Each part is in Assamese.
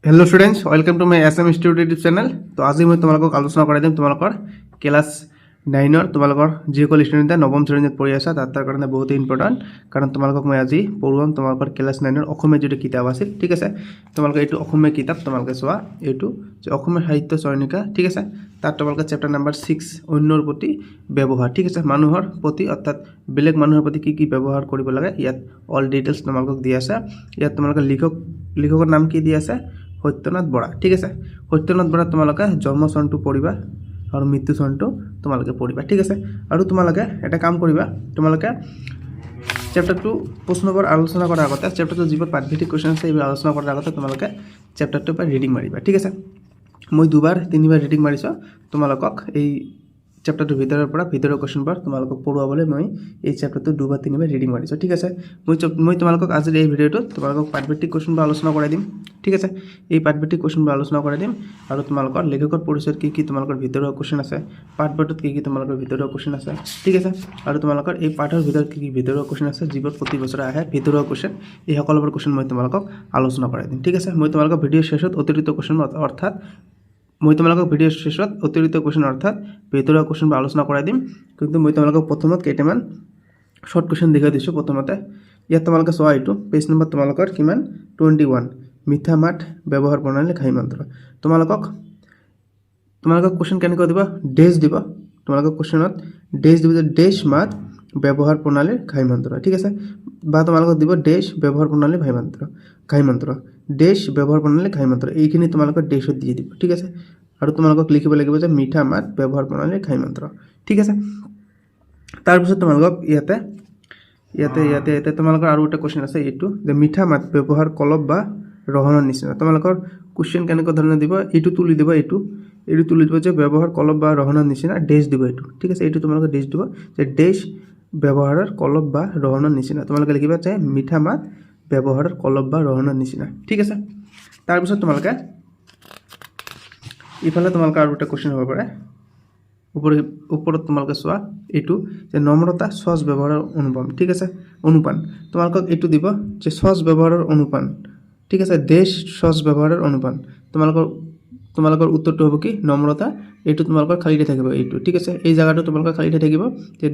Hello students welcome to my SM institute YouTube channel. तो आज मैं तुम्हारा आलोचना कर तुम्हारा क्लास 9 तुम्हारा जिसको स्टूडेंट नवम श्रेणी पढ़ी आसा तार कारण बहुत इम्पर्टेन्ट कारण तुम्हारा मैं आज पढ़ुआम तुम्हारा क्लास 9 जो किताब आछिल ठीक है तुम्हारा ये किताब तुम्हारा चुआ ये साहित्य चरणिका ठीक है तार तुम्हारा चैप्टार नम्बर 6 अन्यर प्रति व्यवहार ठीक है मानुहर प्रति अर्थात बेलेग मानुहर प्रति कि व्यवहार कर लगे इतना अल डिटेल्स तुम्हारा दी आसा इतना तुम्हारा लिखकर नाम कि दी आसा सत्यनाथ बरा ठीक है सत्यनाथ बरा तुम्हारे जन्म सनटो पढ़ा और मृत्यु सनटो तुम्हारे पढ़ा ठीक है और तुम्हारे एट काम करा तुम्हारे चैप्टार 2 प्रश्नबर आलोचना करार आगते चैप्टार 2 जो पाठभित्तिक क्वेश्चन है आलोचना करार आगते तुम्हारे चैप्टार 2 रिडिंग मारिबा ठीक है मैं दुबार 3 बार रिडिंग मारिस तुम्हारे चैप्टार भर क्वेश्चन तुम्हारे पढ़ुआबले मैं ये चैप्टार 2 बार 3 बार रिडिंग मारिस ठीक है मैं तुम्हारे आज ये भिडिओ तुम्हारे पाठभित्तिक क्वेश्चन आलोचना कर दी ठीक है ये पाठभित्तिक क्वेश्चन आलोचना कर दी और तुम्हारे लेखकर परिचय कि तुम्हारे भर क्वेश्चन आसे पाठबटत कि तुम्हारे भर क्वेश्चन आसे ठीक है और तुम्हारे ये पाठर भर कि भर क्वेश्चन आसे जो प्रति बचर आए भर क्वेश्चन ये सकलोर क्वेश्चन मैं तुम्हारे आलोचना कर दी ठीक है मैं तुम्हारे भिडिओ शेष अतिरिक्त क्वेश्चन अर्थात मैं तुम्हारे भिडिओ शेष अतिरिक्त क्वेश्चन अर्थात भर क्वेश्चन आलोचना कर दी क्योंकि मैं तुम्हारे प्रथम केटामान शर्ट क्वेश्चन देखा दी प्रथमते इतना तुम्हारे चुआ यू पेज नम्बर तुम्हारे कि 21 मिठा मात व्यवहार प्रणली घाई मंत्र तुम्हारे क्वेश्चन केनेक दी डेज दी तुम्हारे क्वेश्चन डेज दी डेज मात व्यवहार प्रणली घाई मंत्र ठीक है तुम्हारे दी डेज व्यवहार प्रणली घाई मंत्र डेज व्यवहार प्रणली घाई मंत्र ये तुम्हारे डेज दिए दी ठीक है और तुम्हारे लिखिब लगे मिठा मात व्यवहार प्रणली घाई मंत्र ठीक है तार पास तुम्हारे इते तुम्हारे और एक क्वेश्चन आछे ये मिठा मात व्यवहार कलप बा रहनर निचिना तुम्हारे क्वेश्चन केनेक धरण दी यू तुली दी यू तुली दी व्यवहार कलप बा रहनर निचिना डेज दी यू ठीक है ये तुम्हारे डेज दी डेज व्यवहार कलप बा रहनर निचिना तुम्हारे लिखा चाहे मिठा मात व्यवहार कलप बा रहनर निचिना ठीक है तार पास तुम्हारे इफाले तुम्हारे और एक क्वेश्चन हो पारे ऊपर तुम्हारे चुआ यू नम्रता सहज व्यवहार अनुपान ठीक है अनुपान तुम्हारे यू दी सहज व्यवहार अनुपान ठीक है देश सहज व्यवहार अनुपान तुम्हारे उत्तर हम कि नम्रता यू तुम्हारे खाली थको ठीक है ये जगह तुम्हारे खाली थको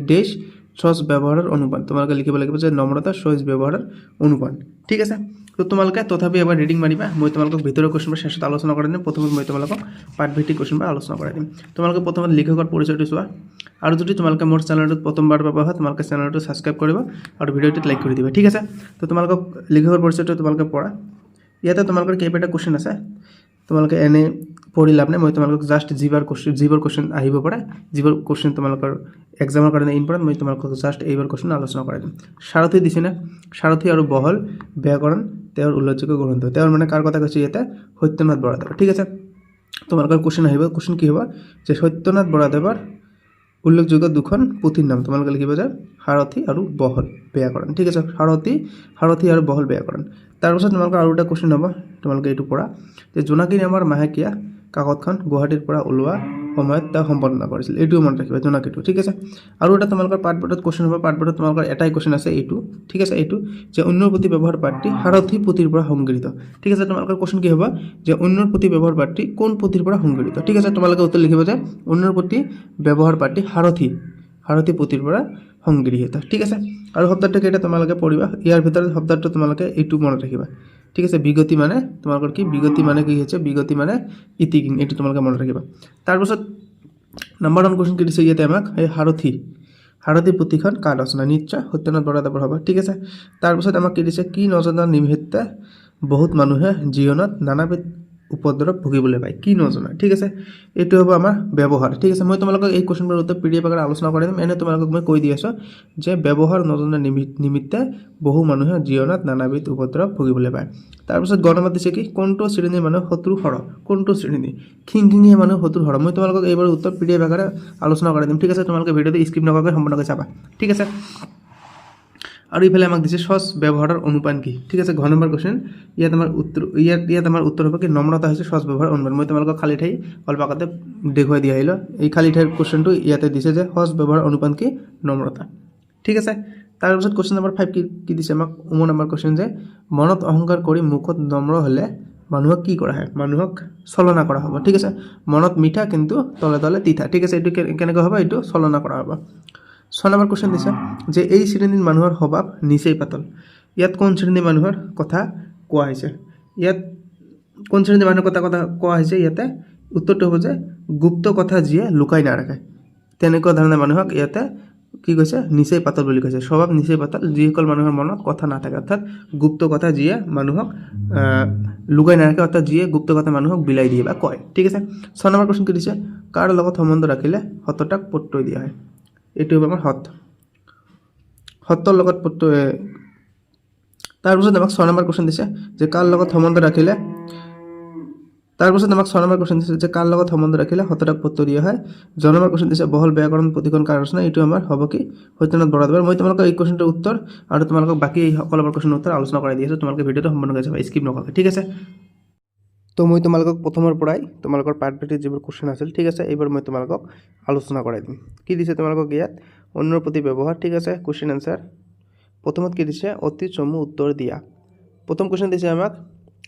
देश सहज व्यवहार अनुपान तुम्हारे लिखिब लगे नम्रता सहज व्यवहार अनुपान ठीक है तो तुम्हारे तथापि एबार रिडिंग मारिबा मैं तुम्हारे भर क्वेश्चन शेष आलोचना कर दी प्रथम मैं तुम्हारे पाठभित्तिक क्वेश्चन आलोचना कर दी तुम्हारे प्रथम लेखकर परिचय चुआ और जो तुम्हारे मोर चैनल प्रथम बार पाबा तुम्हारे चैनल सब्सक्राइब करा और भिडिओ लाइक कर दी ठीक है तो तुम्हारे लेखकर परिचय तुम्हारे पढ़ा इतना तुम्हारे केइबाटा क्वेश्चन आछे तुम्हारे एने पढ़ी लाभ नहीं मैं तुम्हारे जस्ट जीवर क्वेश्चन पारे जीवर क्वेश्चन तुम्हारे एग्जामर कारण इम्पर्टेन्ट मैं तुम्हारे जस्ट एबार क्वेश्चन आलोचना कर दी सारथी दिसे ना सारथी और बहल व्याकरण तेर उल्लेखযোग्य ग्रंथ तेर मैं कार कथा कैसे इतना सत्यनाथ बरादेवर ठीक है तुम्हारे क्वेश्चन क्वेश्चन कि हम सत्यनाथ बरादेवर उल्लेखযোग्य दुखन पुथिर नाम तुम्हारे लिखा जाए सारथी और बहल व्याकरण ठीक है सारथी और बहल व्याकरण तार पास तुम्हारे और एक क्वेश्चन हम तुम्हारे ये पढ़ा जोनाकी नाমৰ माहेकिया काकतखन गुवाहाटीर पर ओलोवा সময়ত सम्पादना কৰিছিল এইটো মনত ৰাখিবা জোনাকীটো ঠিক আছে আৰু এটা তোমালোকৰ পাঠবটত क्वेश्चन হ'ব পাঠবটত তোমালোকৰ এটাই क्वेश्चन আছে এইটো ঠিক আছে এইটো যে অন্যৰ প্ৰতি ব্যৱহাৰ পাঠটি সাৰথি পুথিৰ পৰা সংগৃহীত ঠিক আছে তোমালোকৰ क्वेश्चन কি হ'ব যে অন্যৰ প্ৰতি ব্যৱহাৰ পাঠটি কোন পুথিৰ পৰা সংগৃহীত ঠিক আছে তোমালোকে উত্তৰ লিখিব যে অন্যৰ প্ৰতি ব্যৱহাৰ পাঠটি সাৰথি পুথিৰ পৰা সংগৃহীত ঠিক আছে আৰু শব্দটো কেইটা তোমালোকে পঢ়িবা ইয়াৰ ভিতৰত শব্দটো তোমালোকে এইটো মনত ৰাখিবা ठीक है विगति माने तुम्हारे कि विगति माने कि विगति माने इतिकिंग ये तुम्हारे मन रखा तार पास नम्बर 1 क्वेश्चन कि दिसे इते सारथी पुथिखन कार रचना निश्चय सत्यनाथ बरादेवर हम ठीक है तार पास कि दिसे कि नजना निमित्ते बहुत मानुहे जीवनत नानाविध उपद्रव भुगिबले पाय कि नजना ठीक है ये हम आम व्यवहार ठीक है मैं तुम्हारे ये क्वेश्चन उत्तर पीडीएफ आकार आलोचना कर एने तुम्हारे मैं কৈ दी आसो जे व्यवहार नजना निमित्ते बहु मानुहे जीवनत नानाविध उपद्रव भुगिबले पाय तार पास गणमात दिसे कि कोनটো श्रेणीर मानुह शत्रु हर कोनটো श्रेणी खिंगिंगिया मानुह शत्रु हर मैं तुम्हारे ये उत्तर पीडीएफ आकार आलोचना कर दी ठीक है तुम्हारे भिडिओ स्किप नकर सम्पूर्ण चाबा ठीक है और इफाले दिसे सहज व्यवहार अनुपान की ठीक है 9 नम्बर क्वेश्चन इतना उत्तर हम कि नम्रता सहज व्यवहार अनुपान मैं तुम्हारे खाली ठाई अल्प आगते देखुवाई दिया ये खाली ठाईर क्वेश्चन तो इते दिसे सहज व्यवहार अनुपान की नम्रता ठीक है तार पास क्वेश्चन नम्बर 5 कि दिसे 9 नम्बर क्वेश्चन जे मनत अहंकार करी मुखत नम्र हले মানুহক কি কৰা হয় মানুহক চলনা কৰা হ'ব ঠিক আছে মনত মিঠা কিন্তু তলে তলে তিতা ঠিক আছে এইটো কেনেকৈ হ'ব এইটো চলনা কৰা হ'ব 6 নম্বৰ কোৱেশ্চন দিছে যে এই শ্ৰেণীৰ মানুহৰ স্বভাৱ নিচেই পাতল ইয়াত কোন শ্ৰেণীৰ মানুহৰ কথা কোৱা হৈছে ইয়াত কোন শ্ৰেণীৰ মানুহৰ কথা কোৱা হৈছে ইয়াতে উত্তৰটো হ'ব যে গুপ্ত কথা যিয়ে লুকাই নাৰাখে তেনেকুৱা ধৰণৰ মানুহক ইয়াতে কি কৈছে নিচেই পাতল বুলি কৈছে স্বভাৱ নিচেই পাতল যিসকল মানুহৰ মনত কথা নাথাকে অৰ্থাৎ গুপ্ত কথা যিয়ে মানুহক লুকাই নাৰাখে অৰ্থাৎ যিয়ে গুপ্ত কথা মানুহক বিলাই দিয়ে বা কয় ঠিক আছে 6 নম্বৰ কোৱেশ্চন কি দিছে কাৰ লগত সম্বন্ধ ৰাখিলে সততাক প্ৰত্যয় দিয়া হয় এইটো হ'ব আমাৰ সত্যৰ লগত প্ৰত্যয় তাৰপিছত আমাক 6 নম্বৰ কোৱেশ্চন দিছে যে কাৰ লগত সম্বন্ধ ৰাখিলে তাৰপিছত আমাক 6 নম্বৰ কোৱেশ্চন দিছে যে কাৰ লগত সম্বন্ধ ৰাখিলে সততাক প্ৰত্যয় দিয়া হয় 9 নম্বৰ কোৱেশ্চন দিছে বহল ব্যাকৰণ প্ৰতিখন কাৰ ৰচনা এইটো আমাৰ হ'ব কি সত্যনাথ বৰাদেৱৰ মই তোমালোকক এই কোৱেশ্চনটোৰ উত্তৰ আৰু তোমালোকক বাকি এই সকলোবোৰ কোৱেশ্চনৰ উত্তৰ আলোচনা কৰাই দি আছো তোমালোকে ভিডিঅটো সম্পূৰ্ণকৈ চাবা স্কিপ নকৰাকৈ ঠিক আছে তো মই তোমালোকক প্ৰথমৰ পৰাই তোমালোকৰ পাৰ্ট ভিত্তিক যিবোৰ কোৱেশ্চন আছিল ঠিক আছে এইবোৰ মই তোমালোকক আলোচনা কৰাই দিম কি দিছে তোমালোকক ইয়াত অন্যৰ প্ৰতি ব্যৱহাৰ ঠিক আছে কোৱেশ্চন আনসাৰ প্ৰথমত কি দিছে অতি চমু উত্তৰ দিয়া প্ৰথম কোৱেশ্চন দিছে আমাক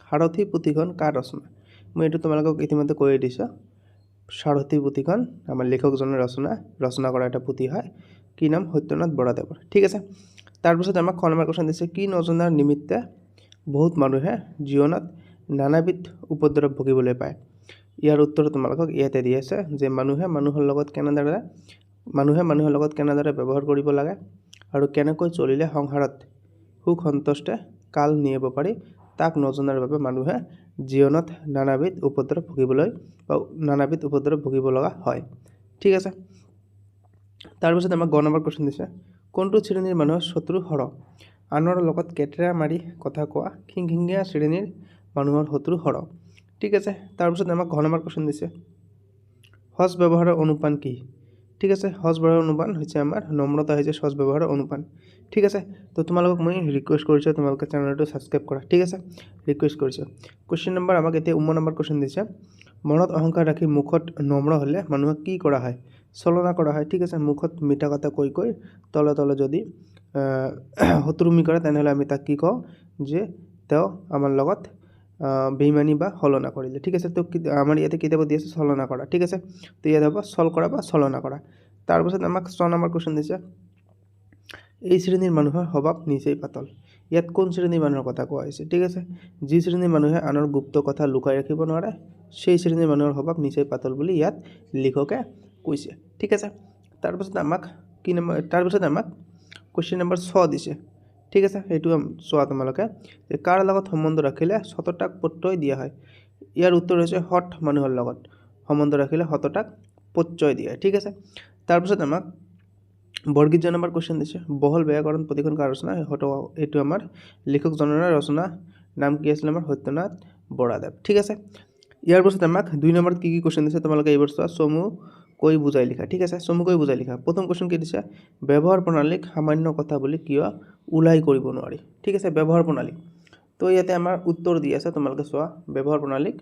সাৰথি পুথিখন কাৰ ৰচনা মই এইটো তোমালোকক ইতিমধ্যে কৈ দিছো সাৰথি পুথিখন আমাৰ লেখকজনৰ ৰচনা কৰা এটা পুথি হয় কি নাম সত্যনাথ বৰাদেৱৰ ঠিক আছে তাৰপিছত আমাক খ নম্বৰ কোৱেশ্চন দিছে কি নজনাৰ নিমিত্তে বহুত মানুহে জীৱনত নানাবিধ উপদ্ৰৱ ভুগিবলৈ পায় ইয়াৰ উত্তৰ তোমালোকক ইয়াতে দি আছে যে মানুহে মানুহৰ লগত কেনেদৰে ব্যৱহাৰ কৰিব লাগে আৰু কেনেকৈ চলিলে সংসাৰত সুখ সন্তোষে কাল নিয়াব পাৰি তাক নজনাৰ বাবে মানুহে জীৱনত নানাবিধ উপদ্ৰৱ ভুগিব লগা হয় ঠিক আছে তাৰপিছত আমাক 9 নম্বৰ কোৱেশ্চন দিছে কোনটো শ্ৰেণীৰ মানুহৰ শত্ৰু হৰ আনৰ লগত কেটেৰা মাৰি কথা কোৱা খিংখিঙীয়া শ্ৰেণীৰ মানুহৰ শত্ৰু হৰ ঠিক আছে তাৰপিছত আমাক 10 নম্বৰ কোৱেশ্চন দিছে সজ ব্যৱহাৰৰ অনুপান কি ঠিক আছে সজ ব্যৱহাৰৰ অনুপান হৈছে আমাৰ নম্ৰতা হৈছে সজ ব্যৱহাৰৰ অনুপান ঠিক আছে তো তোমালোকক মই ৰিকুৱেষ্ট কৰিছো তোমালোকে চেনেলটো সাবস্ক্ৰাইব কৰা ঠিক আছে ৰিকুৱেষ্ট কৰিছো কোৱেশ্চন নম্বৰ আমাক এতিয়া 19 নম্বৰ কোৱেশ্চন দিছে মনত অহংকাৰ ৰাখি মুখত নম্ৰ হলে মানুহক কি কৰা হয় চলনা কৰা হয় ঠিক আছে মুখত মিঠা কথা কৈ তলে তলে যদি হতুৰুমি কৰে তেনেহলে আমি তাক কি কওঁ যে তেও আমাৰ লগত বেইমানি বা হলনা কৰিলে ঠিক আছে তো আমাৰ ইয়াতে কিতাপত দি আছে চলনা কৰা ঠিক আছে তো ইয়াত হ'ব চল কৰা বা চলনা কৰা তাৰপিছত আমাক 6 নম্বৰ কোৱেশ্চন দিছে এই শ্ৰেণীৰ মানুহৰ স্বভাৱ নিচেই পাতল ইয়াত কোন শ্ৰেণীৰ মানুহৰ কথা কোৱা হৈছে ঠিক আছে যি শ্ৰেণীৰ মানুহে আনৰ গুপ্ত কথা লুকাই ৰাখিব নোৱাৰে সেই শ্ৰেণীৰ মানুহৰ স্বভাৱ নিচেই পাতল বুলি ইয়াত লিখকে কৈছে ঠিক আছে তাৰপিছত আমাক কোৱেশ্চন নম্বৰ 6 দিছে ঠিক আছে এইটো চোৱা তোমালোকে যে কাৰ লগত সম্বন্ধ ৰাখিলে সততাক প্ৰত্যয় দিয়া হয় ইয়াৰ উত্তৰ হৈছে হঠ মানুহৰ লগত সম্বন্ধ ৰাখিলে সততাক প্ৰত্যয় দিয়া ঠিক আছে তাৰপিছত আমাক বৰ্গীত নম্বৰ কোৱেশ্চন দিছে বহল ব্যাকৰণ প্ৰতিখন কাৰ ৰচনা এইটো আমাৰ লেখকজনৰ ৰচনা নাম কি আছিল আমাৰ সত্যনাথ বৰাদেৱ ঠিক আছে ইয়াৰ পিছত আমাক 2 নম্বৰত কি কোৱেশ্চন দিছে তোমালোকে এইবোৰ চোৱা চমু কৈ বুজাই লিখা ঠিক আছে চমুকৈ বুজাই লিখা প্ৰথম কোৱেশ্চন কি দিছে ব্যৱহাৰ প্ৰণালীক সামান্য কথা বুলি কিয় উলাই কৰিব নোৱাৰি ঠিক আছে ব্যৱহাৰ প্ৰণালী তো ইয়াতে আমাৰ উত্তৰ দি আছে তোমালোকে চোৱা ব্যৱহাৰ প্ৰণালীক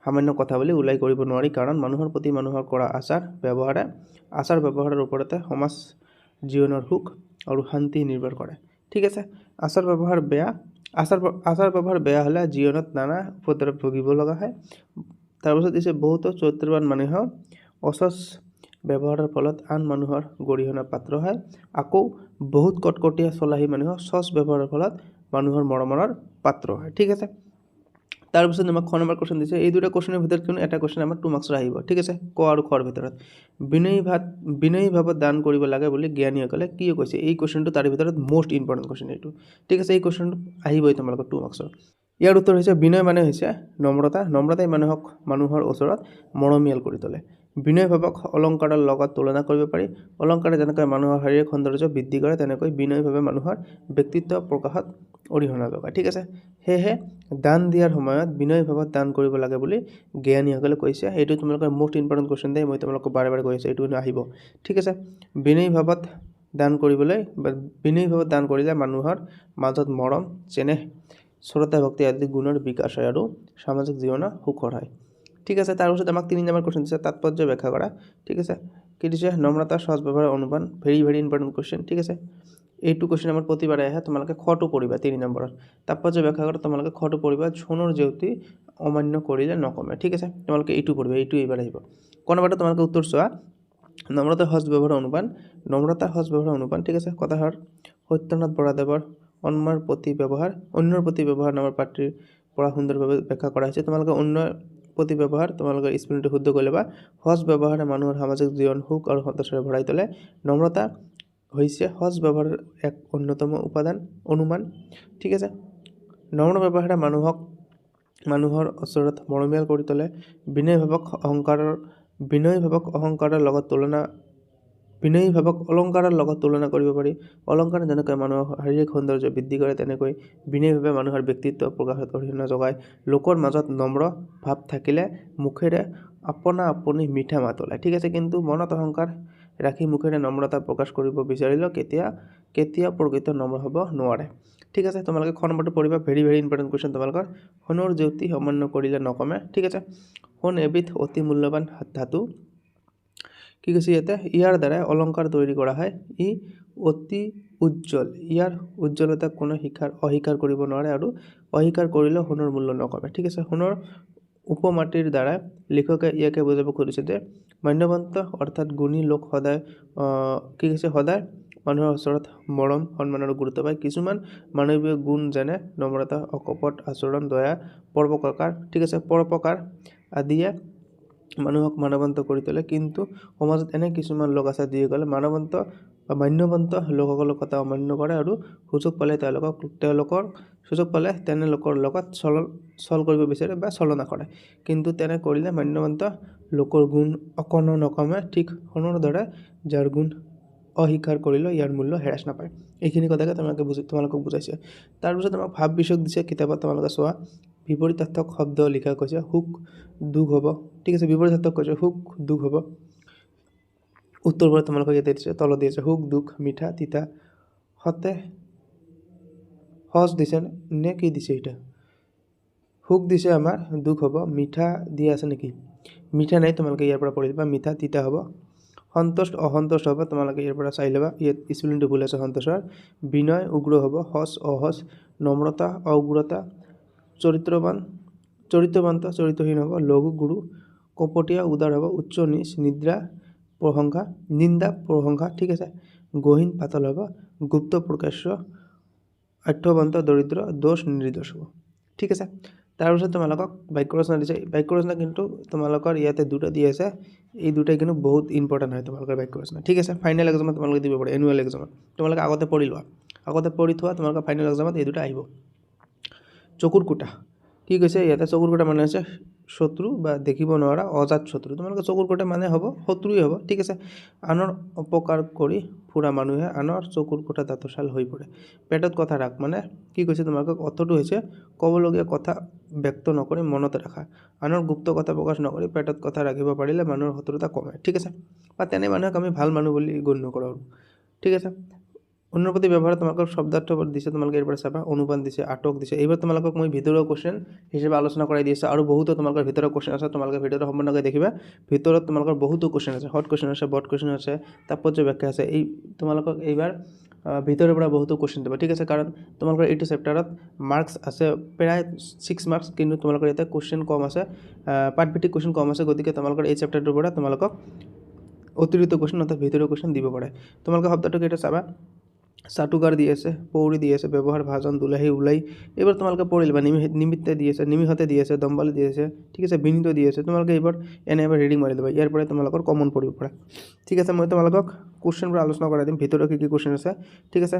সামান্য কথা বুলি উলাই কৰিব নোৱাৰি কাৰণ মানুহৰ প্ৰতি মানুহৰ কৰা আচাৰ ব্যৱহাৰৰ ওপৰতে সমাজ জীৱনৰ সুখ আৰু শান্তি নিৰ্ভৰ কৰে ঠিক আছে আচাৰ ব্যৱহাৰ বেয়া হলে জীৱনত নানা উপদ্ৰৱ ভুগিব লগা হয় তাৰপিছত দিছে বহুতো চৰিত্ৰবান মানুহে অসচ ব্যৱহাৰৰ ফলত আন মানুহৰ গৰিহণা পাত্ৰ হয় আকৌ বহুত কটকটীয়া চলাহী মানুহ সচ ব্যৱহাৰৰ ফলত মানুহৰ মৰমৰ পাত্ৰ হয় ঠিক আছে তাৰপিছত আমাক খ নম্বৰ কোৱেশ্চন দিছে এই দুটা কোৱেশ্চনৰ ভিতৰত কোনো এটা কোৱেশ্চন আমাৰ 2 মাৰ্কছৰ আহিব ঠিক আছে ক আৰু খৰ ভিতৰত বিনয়ী ভাৱত দান কৰিব লাগে বুলি জ্ঞানীসকলে কি কৈছে এই কোৱেশ্চনটো তাৰ ভিতৰত মোষ্ট ইম্পৰ্টেন্ট কোৱেশ্চন এইটো ঠিক আছে এই কোৱেশ্চনটো আহিবই তোমালোকৰ 2 মাৰ্কছৰ ইয়াৰ উত্তৰ হৈছে বিনয় মানে হৈছে নম্ৰতাই মানুহৰ ওচৰত মৰমিয়াল কৰি তোলে বিনয় ভাৱক অলংকাৰৰ লগত তুলনা কৰিব পাৰি অলংকাৰে যেনেকৈ মানুহৰ শাৰীৰিক সৌন্দৰ্য বৃদ্ধি কৰে তেনেকৈ বিনয় ভাৱে মানুহৰ ব্যক্তিত্ব প্ৰকাশত অৰিহণা যোগায় ঠিক আছে হেহে দান দিয়াৰ সময়ত বিনয় ভাৱত দান কৰিব লাগে বুলি জ্ঞানীসকলে কৈছে এইটো তোমালোকৰ মোষ্ট ইম্পৰ্টেন্ট কোৱেশ্চন দেই মই তোমালোকক বাৰে বাৰে কৈ আছো এইটো আহিব ঠিক আছে বিনয় ভাৱত দান কৰিলে মানুহৰ মাজত মৰম চেনেহ শ্ৰদ্ধা ভক্তি আদি গুণৰ বিকাশ হয় আৰু সামাজিক জীৱনৰ সুখৰ হয় ঠিক আছে তাৰপিছত আমাক 3 নম্বৰ কোৱেশ্চন দিছে তাৎপৰ্য ব্যাখ্যা কৰা ঠিক আছে কি দিছে নম্ৰতা সহজ ব্যৱহাৰৰ অনুপান ভেৰি ইম্পৰ্টেন্ট কোৱেশ্চন ঠিক আছে এইটো কুৱেশ্যন আমাৰ প্ৰতিবাৰে আহে তোমালোকে খটো পঢ়িবা 3 নম্বৰত তাপৰ্য ব্যাখ্যা কৰা তোমালোকে খটো পঢ়িবা সোণৰ জেউতি অমান্য কৰিলে নকমে ঠিক আছে তোমালোকে এইটো পঢ়িবা এইটো এইবাৰ আহিব কোন নম্বৰতে তোমালোকে উত্তৰ চোৱা নম্ৰতা সহজ ব্যৱহাৰ অনুপান নম্ৰতা সহজ ব্যৱহাৰ অনুপান ঠিক আছে কথাৰ সত্যনাথ বৰাদেৱৰ অন্যৰ প্ৰতি ব্যৱহাৰ নামৰ পাত্ৰীৰ পৰা সুন্দৰভাৱে ব্যাখ্যা কৰা হৈছে তোমালোকে অন্যৰ প্ৰতি ব্যৱহাৰ তোমালোকে স্পেলিংটো শুদ্ধ কৰি ল'বা সহজ ব্যৱহাৰে মানুহৰ সামাজিক জীৱন সুখ আৰু সন্তোষেৰে ভৰাই তোলে নম্ৰতা হৈছে সহজ ব্যৱহাৰৰ এক অন্যতম উপাদান অনুমান ঠিক আছে নম্ৰ ব্যৱহাৰে মানুহৰ ওচৰত মৰমীয়াল কৰি তোলে বিনয়ী ভাৱক অলংকাৰৰ লগত তুলনা কৰিব পাৰি অলংকাৰ যেনেকৈ মানুহৰ শাৰীৰিক সৌন্দৰ্য বৃদ্ধি কৰে তেনেকৈ বিনয়ীভাৱে মানুহৰ ব্যক্তিত্ব প্ৰকাশত অৰিহণা যোগায় লোকৰ মাজত নম্ৰ ভাৱ থাকিলে মুখেৰে আপনা আপুনি মিঠা মাত ওলায় ঠিক আছে কিন্তু মনত অহংকাৰ ৰাখি মুখেৰে নম্ৰতা প্ৰকাশ কৰিব বিচাৰিলেও কেতিয়া প্ৰকৃত নম্ৰ হ'ব নোৱাৰে ঠিক আছে তোমালোকে খ নম্বৰটো পঢ়িবা ভেৰি ইম্পৰ্টেণ্ট কুৱেশ্যন তোমালোকৰ সোণৰ জেউতি অমান্য কৰিলে নকমে ঠিক আছে সোণ এবিধ অতি মূল্যৱান ধাতু কি কৈছে ইয়াতে ইয়াৰ দ্বাৰা অলংকাৰ তৈৰি কৰা হয় ই অতি উজ্জ্বল ইয়াৰ উজ্জ্বলতা কোনো অস্বীকাৰ কৰিব নোৱাৰে আৰু অস্বীকাৰ কৰিলেও সোণৰ মূল্য নকমে ঠিক আছে সোণৰ উপমাটিৰ দ্বাৰা লেখকে ইয়াকে বুজাব খুজিছে যে মান্যৱন্ত অৰ্থাৎ গুণী লোক সদায় কি কৈছে সদায় মানুহৰ ওচৰত মৰম সন্মানৰ গুৰুত্ব পায় কিছুমান মানৱীয় গুণ যেনে নম্ৰতা অকপট আচৰণ দয়া পৰোপকাৰ ঠিক আছে পৰোপকাৰ আদিয়ে মানুহক মানৱন্ত কৰি তোলে কিন্তু সমাজত এনে কিছুমান লোক আছে যিসকলে মান্যৱন্ত লোকসকলৰ কথা অমান্য কৰে আৰু সুযোগ পালে তেনে লোকৰ লগত চল কৰিব বিচাৰে বা চলনা কৰে কিন্তু তেনে কৰিলে মান্যৱন্ত লোকৰ গুণ অকণো নকমে ঠিক সোণৰ দৰে যাৰ গুণ অস্বীকাৰ কৰিলেও ইয়াৰ মূল্য হেৰাস নাপায় এইখিনি কথাকে তোমালোকক বুজাইছে তাৰপিছত তোমাক ভাৱ বিষয়ক দিছে কিতাপত তোমালোকে চোৱা বিপৰীতাৰ্থক শব্দ লিখা কৈছে সুখ দুখ হ'ব ঠিক আছে বিপৰীতাৰ্থক কৈছে সুখ দুখ হ'ব উত্তৰবোৰ তোমালোকক ইয়াতে দিছে তলত দিছে সুখ দুখ মিঠা তিতা সতে সহজ দিছে নে কি দিছে এটা সুখ দিছে আমাৰ দুখ হ'ব মিঠা দিয়া আছে নেকি মিঠা নাই তোমালোকে ইয়াৰ পৰা পঢ়ি দিবা মিঠা তিতা হ'ব সন্তুষ্ট অসন্তুষ্ট হ'ব তোমালোকে ইয়াৰ পৰা চাই ল'বা ইয়াত স্পেলিংটো ভুল আছে সন্তোষৰ বিনয় উগ্ৰ হ'ব সহজ অসহজ নম্ৰতা অউগ্ৰতা চৰিত্ৰহীন হ'ব লঘু গুৰু কপটীয়া উদাৰ হ'ব উচ্চ নিচ নিন্দা প্ৰশংসা ঠিক আছে গহীন পাতল হ'ব গুপ্ত প্ৰকাশ্য আঠ্যবন্ত দৰিদ্ৰ দোষ নিৰ্দোষ হ'ব ঠিক আছে তাৰপিছত তোমালোকক বাক্য ৰচনা দিছে বাক্য ৰচনা কিন্তু তোমালোকৰ ইয়াতে দুটা দি আছে এই দুটাই কিন্তু বহুত ইম্পৰ্টেণ্ট হয় তোমালোকৰ বাক্য ৰচনা ঠিক আছে ফাইনেল এক্সামত তোমালোকে দিব পাৰে এনুৱেল এক্সামত তোমালোকে আগতে পঢ়ি থোৱা তোমালোকৰ ফাইনেল এক্সামত এই দুটা আহিব চকুৰ কুটা কি কৈছে ইয়াতে চকুৰ কুটা মানে হৈছে শত্ৰু বা দেখিব নোৱাৰা অজাত শত্ৰু তোমালোকে চকুৰ কুটা মানে হ'ব শত্ৰুৱে হ'ব ঠিক আছে আনৰ অপকাৰ কৰি ফুৰা মানুহে আনৰ চকুৰ কুটা দাঁতশাল হৈ পৰে পেটত কথা ৰাখ মানে কি কৈছে তোমালোকক অৰ্থটো হৈছে ক'বলগীয়া কথা ব্যক্ত নকৰি মনতে ৰাখা আনৰ গুপ্ত কথা প্ৰকাশ নকৰি পেটত কথা ৰাখিব পাৰিলে মানুহৰ শত্ৰুতা কমে ঠিক আছে বা তেনে মানুহক আমি ভাল মানুহ বুলি গণ্য কৰোঁ ঠিক আছে অন্যৰ প্ৰতি ব্যৱহাৰ তোমালোকৰ শব্দাৰ্থ দিছে তোমালোকে এইবাৰ চাবা অনুপান দিছে আটক দিছে এইবাৰ তোমালোকক মই ভিতৰুৱা কুৱেশ্যন হিচাপে আলোচনা কৰাই দিছে আৰু বহুতো তোমালোকৰ ভিতৰৰ কুৱেশ্যন আছে তোমালোকে ভিডিঅ'টো সম্পূৰ্ণকৈ দেখিবা ভিতৰত তোমালোকৰ বহুতো কুৱেশ্যন আছে হট কুৱেশ্যন আছে বট কুৱেশ্যন আছে তাৎপৰ্য ব্যাখ্যা আছে এই তোমালোকক এইবাৰ ভিতৰৰ পৰা বহুতো কুৱেশ্যন দিব ঠিক আছে কাৰণ তোমালোকৰ এইটো চেপ্টাৰত মাৰ্কছ আছে প্ৰায় 6 মাৰ্কছ কিন্তু তোমালোকৰ ইয়াতে কুৱেশ্যন কম আছে পাঠভিত্তিক কুৱেশ্যন কম আছে গতিকে তোমালোকৰ এই চেপ্টাৰটোৰ পৰা তোমালোকক অতিৰিক্ত কুৱেশ্যন অৰ্থাৎ ভিতৰুৱা কুৱেশ্যন দিব পাৰে তোমালোকে শব্দটো কেইটা চাবা চাটুকাৰ দি আছে পৌৰি দি আছে ব্যৱহাৰ ভাজন দুলাহী ওলাই এইবাৰ তোমালোকে পঢ়িবা নিমিত্তে দি আছে নিমিষতে দি আছে দম্বালি দি আছে ঠিক আছে বিনীত দি আছে তোমালোকে এইবাৰ এবাৰ ৰিডিং মাৰি ল'বা ইয়াৰ পৰাই তোমালোকৰ কমন পঢ়িব পৰা ঠিক আছে মই তোমালোকক কুৱেশ্যনবোৰ আলোচনা কৰাই দিম ভিতৰত কি কুৱেশ্যন আছে ঠিক আছে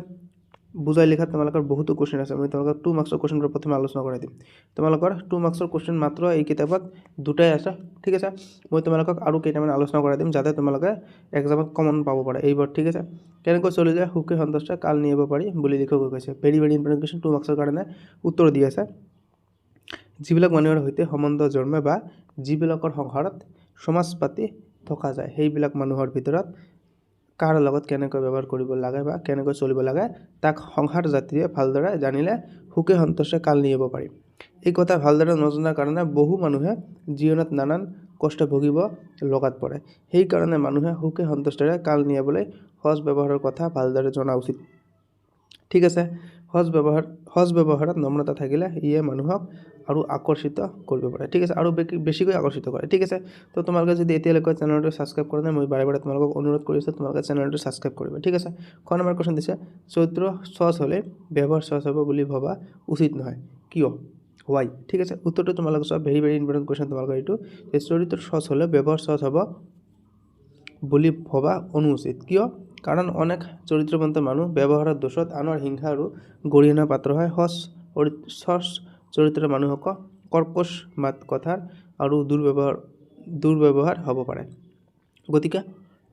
বুজাই লিখাত তোমালোকৰ বহুতো কুৱেশ্যন আছে মই তোমালোকক 2 মাৰ্কছৰ কুৱেশ্যনবোৰ প্ৰথমে আলোচনা কৰাই দিম তোমালোকৰ 2 মাৰ্কছৰ কুৱেশ্যন মাত্ৰ এই কিতাপত দুটাই আছে ঠিক আছে মই তোমালোকক আৰু কেইটামান আলোচনা কৰাই দিম যাতে তোমালোকে এক্সামত কমন পাব পাৰে এইবাৰ ঠিক আছে কেনেকৈ চলি যায় সুখে সন্তুষ্ট কাল নিব পাৰি বুলি লিখকে কৈছে ভেৰি ইম্পৰ্টেণ্ট কুৱেশ্যন 2 মাৰ্কছৰ কাৰণে উত্তৰ দি আছে যিবিলাক মানুহৰ সৈতে সম্বন্ধ জন্মে বা যিবিলাকৰ সংসাৰত সমাজ পাতি থকা যায় সেইবিলাক মানুহৰ ভিতৰত কাৰ লগত কেনেকৈ ব্যৱহাৰ কৰিব লাগে বা কেনেকৈ চলিব লাগে তাক সংসাৰ জাতিয়ে ভালদৰে জানিলে সুখে সন্তোষে কাল নিব পাৰি এই কথা ভালদৰে নজনাৰ কাৰণে বহু মানুহে জীৱনত নানান কষ্ট ভুগিব লগাত পৰে সেই কাৰণে মানুহে সুখে সন্তোষেৰে কাল নিয়াবলৈ সহজ ব্যৱহাৰৰ কথা ভালদৰে জনা উচিত ঠিক আছে। সহজ ব্যৱহাৰত নম্ৰতা থাকিলে ইয়ে মানুহক আৰু আকৰ্ষিত কৰিব পাৰে, ঠিক আছে, আৰু বেছিকৈ আকৰ্ষিত কৰে, ঠিক আছে। তো তোমালোকে যদি এতিয়ালৈকে চেনেলটো ছাবস্ক্ৰাইব কৰা নাই, মই বাৰে বাৰে তোমালোকক অনুৰোধ কৰিছোঁ তোমালোকে চেনেলটো ছাবস্ক্ৰাইব কৰিবা, ঠিক আছে। খ নম্বৰ কুৱেশ্যন দিছে, চৰিত্ৰ সহজ হ'লে ব্যৱহাৰ সহজ হ'ব বুলি ভবা উচিত নহয়, কিয়? হোৱাই, ঠিক আছে। উত্তৰটো তোমালোকে চোৱা, ভেৰি ভেৰি ইম্পৰ্টেণ্ট কুৱেশ্যন তোমালোকৰ এইটো, যে চৰিত্ৰ সহজ হ'লে ব্যৱহাৰ সহজ হ'ব বুলি ভবা অনুচিত, কিয়? কাৰণ অনেক চৰিত্ৰৱন্ত মানুহ ব্যৱহাৰৰ দোষত আনৰ হিংসা আৰু গৰিহণাৰ পাত্ৰ হয়। সহজ চৰিত্ৰৰ মানুহক কৰ্কশ মাত কথাৰ আৰু দুৰ্ব্যৱহাৰ হ'ব পাৰে। গতিকে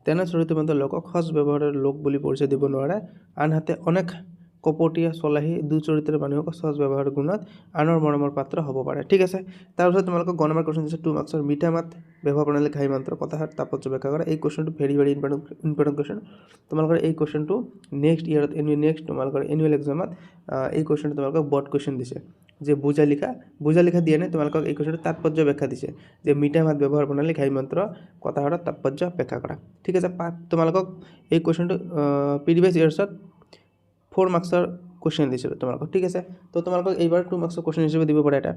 তেনে চৰিত্ৰৱন্ত লোকক সহজ ব্যৱহাৰৰ লোক বুলি পৰিচয় দিব নোৱাৰে। আনহাতে অনেক কপটীয়া চলাহী দুচৰিত্ৰৰ মানুহক সহজ ব্যৱহাৰৰ গুণত আনৰ মৰমৰ পাত্ৰ হ'ব পাৰে, ঠিক আছে। তাৰপিছত তোমালোকক গ নম্বৰ কুৱেশ্যন দিছে 2 মাৰ্কছৰ, মিঠা মাত ব্যৱহাৰ প্ৰণালী ঘাই মন্ত্ৰ কথাষাৰ তাৎপৰ্য ব্যাখ্যা কৰা। এই কুৱেশ্যনটো ভেৰি ভেৰি ইম্পৰ্টেণ্ট কুৱেশ্যন। তোমালোকৰ এই কুৱেশ্যনটো নেক্সট তোমালোকৰ এনুৱেল এক্সামত এই কুৱেশ্যনটো তোমালোকক বৰ্ড কুৱেশ্যন দিছে, যে বুজা লিখা দিয়া নাই, তোমালোকক এই কুৱেশ্যনটো তাৎপৰ্য ব্যাখ্যা দিছে, যে মিঠা মাত ব্যৱহাৰ প্ৰণালী ঘাই মন্ত্ৰ কথাষাৰৰ তাৎপৰ্য ব্যাখ্যা কৰা, ঠিক আছে। তোমালোকক এই কুৱেশ্যনটো প্ৰিভিয়াছ ইয়াৰ্ছত 4 মাৰ্কছৰ কুৱেশ্যন দিছিলোঁ তোমালোকক, ঠিক আছে। তো তোমালোকক এইবাৰ 2 মাৰ্কছৰ কুৱেশ্যন হিচাপে দিব পাৰে এটা,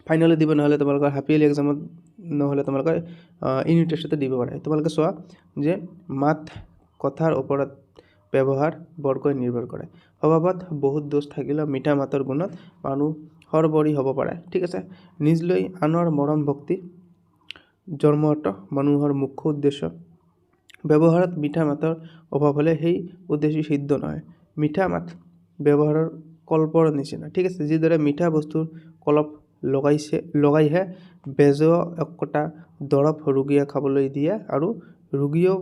ফাইনেলি দিব, নহ'লে তোমালোকৰ হাফ ইয়াৰলি এক্সামত, নহ'লে তোমালোকৰ ইউনিট টেষ্টতে দিব পাৰে। তোমালোকে চোৱা যে মাত কথাৰ ওপৰত ব্যৱহাৰ বৰকৈ নিৰ্ভৰ কৰে। স্বভাৱত বহুত দোষ থাকিলেও মিঠা মাতৰ গুণত মানুহ সৰবৰি হ'ব পাৰে, ঠিক আছে। নিজ লৈ আনৰ মৰম ভক্তি জন্মত মানুহৰ মুখ্য উদ্দেশ্য। ব্যৱহাৰত মিঠা মাতৰ অভাৱ হ'লে সেই উদ্দেশ্য সিদ্ধ নহয়। মিঠা মাত ব্যৱহাৰৰ কল্পৰ নিচিনা, ঠিক আছে। যিদৰে মিঠা বস্তুৰ কলপ লগাইহে বেজৰ একটা দৰৱ ৰোগীয়ে খাবলৈ দিয়ে আৰু ৰোগীয়েও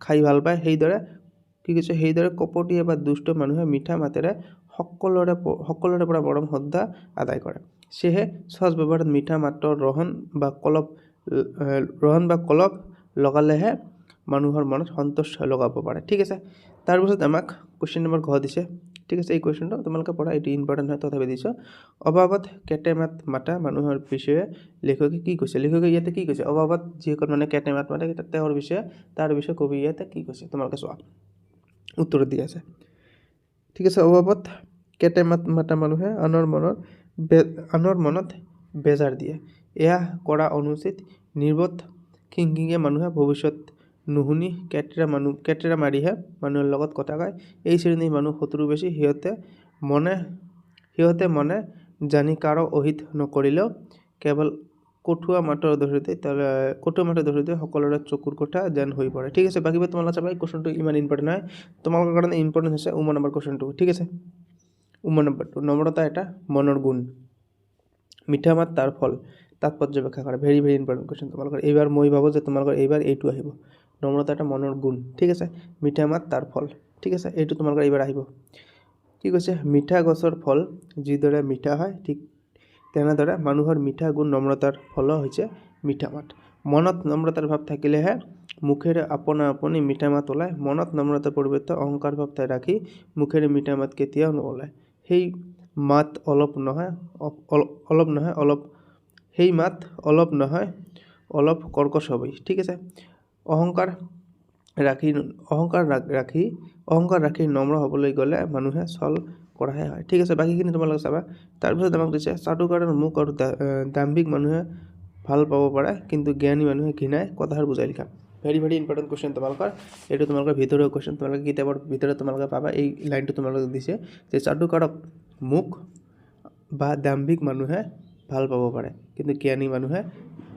খাই ভাল পায়, সেইদৰে কপটীয়া বা দুষ্ট মানুহে মিঠা মাতেৰে সকলোৰে পৰা মৰম শ্ৰদ্ধা আদায় কৰে। সেয়েহে সহজ ব্যৱহাৰত মিঠা মাতৰ ৰহন বা কলপ লগালেহে মানুহৰ মনত সন্তোষ লগাব পাৰে, ঠিক আছে। তাৰপিছত আমাক কুৱেশ্যন নম্বৰ ঘ দিছে, ঠিক আছে। এই কুৱেশ্যনটো তোমালোকে পঢ়া, এইটো ইম্পৰ্টেণ্ট হয়, তথাপি দিছোঁ। অভাৱত কেটে মাত মাতা মানুহৰ বিষয়ে লেখকে কি কৈছে? লেখকে ইয়াতে কি কৈছে? অভাৱত যিসকল মানে কেটে মাত মাতে তাৰ বিষয়ে কবি ইয়াতে কি কৈছে? তোমালোকে চোৱা, উত্তৰত দি আছে, ঠিক আছে। অভাৱত কেটে মাত মাতা মানুহে আনৰ মনত বেজাৰ দিয়ে, এয়া কৰা অনুচিত। নিৰ্বোধ খিংখিঙীয়া মানুহে ভৱিষ্যত নুশুনি কেটেৰা মাৰিহে মানুহৰ লগত কথা কয়। এই শ্ৰেণীৰ মানুহ শত্ৰু বেছি, সিহঁতে মনে জানি কাৰো অহিত নকৰিলেও কেৱল কঠুৱা মাতৰ দোষতে সকলোৰে চকুৰ কথা যেন হৈ পৰে, ঠিক আছে। বাকীবোৰ তোমালোকে চাবা, এই কুৱেশ্যনটো ইমান ইম্পৰ্টেণ্ট নহয়, তোমালোকৰ কাৰণে ইম্পৰ্টেণ্ট হৈছে নম্বৰ কুৱেশ্যনটো, ঠিক আছে। নম্বৰটো, নম্ৰতা এটা মনৰ গুণ, মিঠা মাত তাৰ ফল, তাৎপৰ্য ব্যাখ্যা কৰা। ভেৰি ভেৰি ইম্পৰ্টেণ্ট কুৱেশ্যন তোমালোকৰ এইবাৰ। মই ভাবোঁ যে তোমালোকৰ এইবাৰ এইটো আহিব, নম্ৰতা এটা মনৰ গুণ, ঠিক আছে। মিঠা মাত তাৰ ফল, ঠিক আছে, এইটো তোমালোকৰ এইবাৰ আহিব। কি কৈছে? মিঠা গছৰ ফল যিদৰে মিঠা হয়, ঠিক তেনেদৰে মানুহৰ মিঠা গুণ নম্ৰতাৰ ফল হৈছে মিঠা মাত। মনত নম্ৰতাৰ ভাৱ থাকিলেহে মুখেৰে আপোনা আপুনি মিঠা মাত ওলায়। মনত নম্ৰতাৰ পৰিৱৰ্তে অহংকাৰ ভাৱ ৰাখি মুখেৰে মিঠা মাত কেতিয়াও নোলায়। সেই মাত অলপ নহয় অলপ কৰ্কশ হ'বই, ঠিক আছে। অহংকাৰ ৰাখি নম্ৰ হ'বলৈ গ'লে মানুহে ছল কৰাহে হয়, ঠিক আছে। বাকীখিনি তোমালোকে চাবা। তাৰপিছত আমাক দিছে, চাটুকাৰৰ মুখ আৰু দাম্ভিক মানুহে ভাল পাব পাৰে, কিন্তু জ্ঞানী মানুহে ঘৃণায়, কথাষাৰ বুজাই লিখা। ভেৰি ভেৰি ইম্পৰ্টেণ্ট কুৱেশ্যন তোমালোকৰ এইটো, তোমালোকৰ ভিতৰুৱা কুৱেশ্যন, তোমালোকে কিতাপৰ ভিতৰত তোমালোকে পাবা। এই লাইনটো তোমালোকে দিছে যে চাটুকাৰক মুখ বা দাম্ভিক মানুহে ভাল পাব পাৰে, কিন্তু জ্ঞানী মানুহে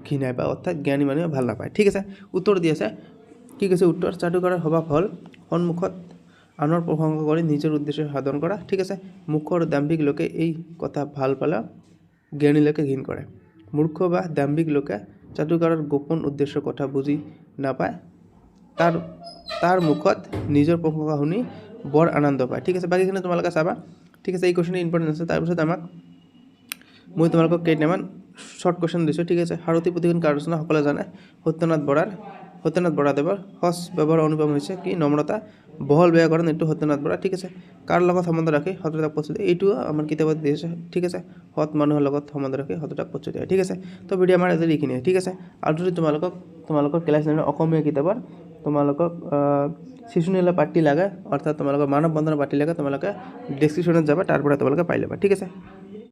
ঘৃণায়, বা অৰ্থাৎ জ্ঞানী মানুহে ভাল নাপায়, ঠিক আছে। উত্তৰ দি আছে, কি কৈছে উত্তৰ? চাটুকাৰৰ স্বভাৱ হ'ল সন্মুখত আনৰ প্ৰশংসা কৰি নিজৰ উদ্দেশ্য সাধন কৰা, ঠিক আছে। মূৰ্খ আৰু দাম্ভিক লোকে এই কথা ভাল পালে জ্ঞানী লোকে ঘৃণ কৰে। মূৰ্খ বা দাম্ভিক লোকে চাটুকাৰৰ গোপন উদ্দেশ্যৰ কথা বুজি নাপায়, তাৰ মুখত নিজৰ প্ৰশংসা শুনি বৰ আনন্দ পায়, ঠিক আছে। বাকীখিনি তোমালোকে চাবা, ঠিক আছে। এই কুৱেশ্যনটো ইম্পৰ্টেণ্ট আছে। তাৰপিছত মই তোমালোকক কেইটামান শ্বৰ্ট কুৱেশ্যন দিছোঁ, ঠিক আছে। সাৰথি পুথিখন কাৰ ৰচনা? সকলোৱে জানে, সত্যনাথ বৰাদেৱৰ। সহজ ব্যৱহাৰৰ অনুপম হৈছে কি? নম্ৰতা। বহল ব্যাকৰণ, এইটো সত্যনাথ বৰা, ঠিক আছে। কাৰ লগত সম্বন্ধ ৰাখি সততাক প্ৰস্তুতি? এইটো আমাৰ কিতাপত দিছে, ঠিক আছে। সৎ মানুহৰ লগত সম্বন্ধ ৰাখি সততাক প্ৰস্তুতি হয়, ঠিক আছে। তো ভিডিঅ' আমাৰ আজি এইখিনিয়ে, ঠিক আছে। আৰু যদি তোমালোকৰ ক্লাছ 9 অসমীয়া কিতাপৰ তোমালোকক শিশু নীলা পাৰ্টি লাগে অৰ্থাৎ তোমালোকৰ মানৱ বন্ধনৰ পাৰ্টি লাগে তোমালোকে ডেছক্ৰিপশ্যনত যাবা তাৰ পৰা তোমালোকে পাই ল'বা ঠিক আছে।